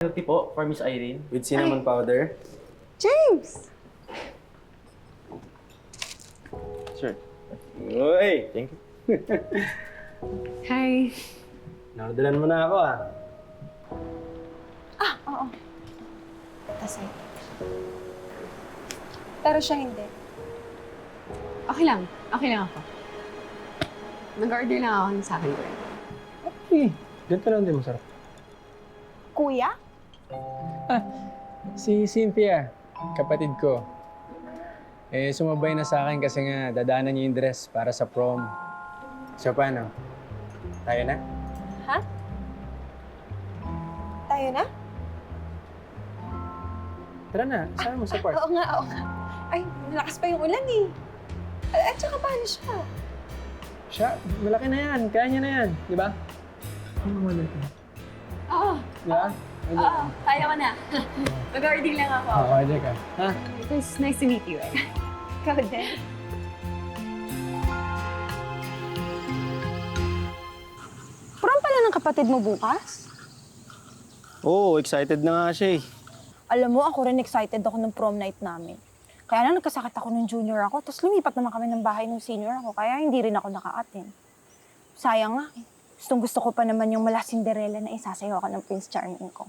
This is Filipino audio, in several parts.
Milk po for Miss Irene. With cinnamon powder. James! Sure. Uy! Thank you. Hi. Nakadalan mo na ako Oo. Tasay. Pero siya hindi. Okay lang. Okay lang ako. Nag-order lang ako ng sa akin ko. Okay. Ganito lang din masarap. Kuya? Si Cynthia, kapatid ko. Sumabay na sa akin kasi nga dadaanan niya yung dress para sa prom. So paano? Tayo na? Ha? Tayo na? Tara na, sama mo sa park. Oo nga. Ay, malakas pa yung ulan eh. At saka paano siya? Siya, malaki na yan. Kaya niya na yan. Di ba? Ano naman natin? Oo. Di ba? Oo. Kaya ko na. Nag-order lang ako. Oo, order ka. Ha? It was nice to meet you. Ikaw din. Prom pala ng kapatid mo bukas? Oo, excited na nga siya eh. Alam mo, ako rin excited ako ng prom night namin. Kaya lang nagkasakit ako nung junior ako, tapos lumipat naman kami ng bahay ng senior ako, kaya hindi rin ako naka-attend. Sayang nga eh. Gusto ko pa naman yung mala Cinderella na isasayaw ako ng Prince Charming ko.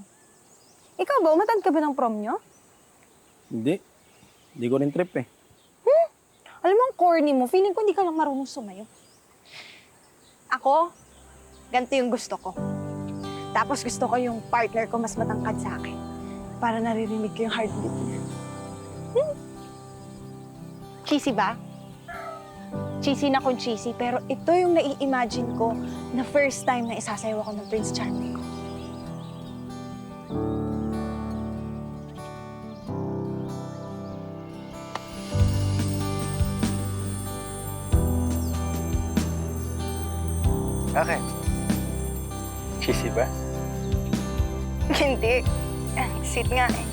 Ikaw ba, umatad ka ba ng prom nyo? Hindi. Hindi ko rin trip eh. Alam mo, ang corny mo, feeling ko hindi ka lang marunong sumayo. Ako, ganito yung gusto ko. Tapos gusto ko yung partner ko mas matangkad sa akin. Para naririnig ko yung heartbeat niya. Cheesy ba? Cheesy na kung cheesy, pero ito yung nai-imagine ko na first time na isasayaw ako ng Prince Charming ko. Bakit? Cheesy ba? Hindi. Sweet nga eh.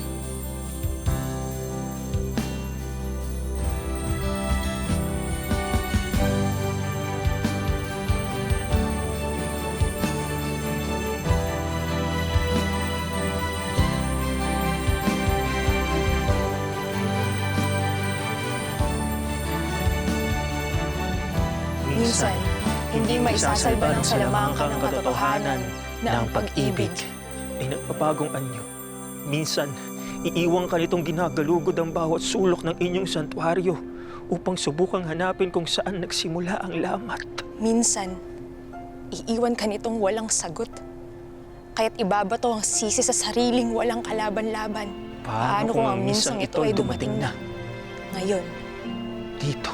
Minsan, hindi maisasalba ng salamangkang katotohanan na ang pag-ibig ay nagpapagong anyo. Minsan, iiwang ka nitong ginagalugod ang bawat sulok ng inyong santuaryo upang subukang hanapin kung saan nagsimula ang lamat. Minsan, iiwan ka nitong walang sagot. Kaya't ibabato ang sisi sa sariling walang kalaban-laban. Paano kung ang minsang ito ay dumating na? Ngayon. Dito.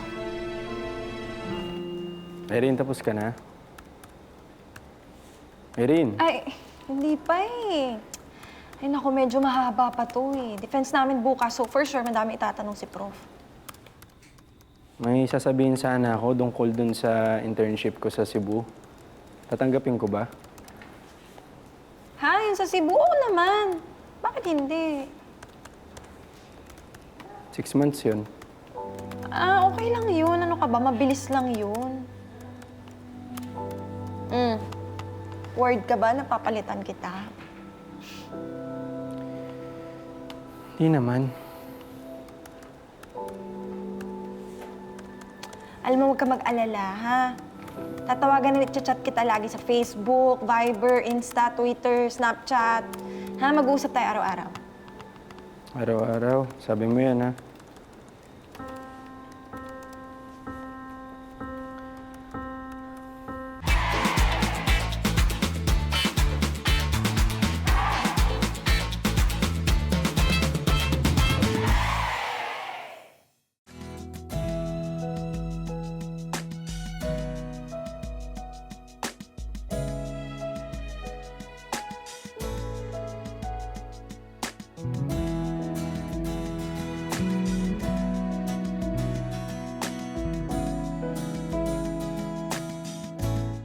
Irene, tapos ka na? Irene. Ay, hindi pa eh. Ay naku, medyo mahaba pa to eh. Defense namin bukas, so for sure madami itatanong si Prof. May sasabihin sana ako tungkol dun sa internship ko sa Cebu. Tatanggapin ko ba? Ha? Yun sa Cebu? Oo naman. Bakit hindi? 6 months yun. Okay lang yun. Ano ka ba? Mabilis lang yun. Word ka ba na papalitan kita? Hindi naman. Alam mo, huwag ka mag-alala, ha? Tatawagan na chat kita lagi sa Facebook, Viber, Insta, Twitter, Snapchat. Ha? Mag-uusap tayo araw-araw. Araw-araw. Sabi mo yan, ha?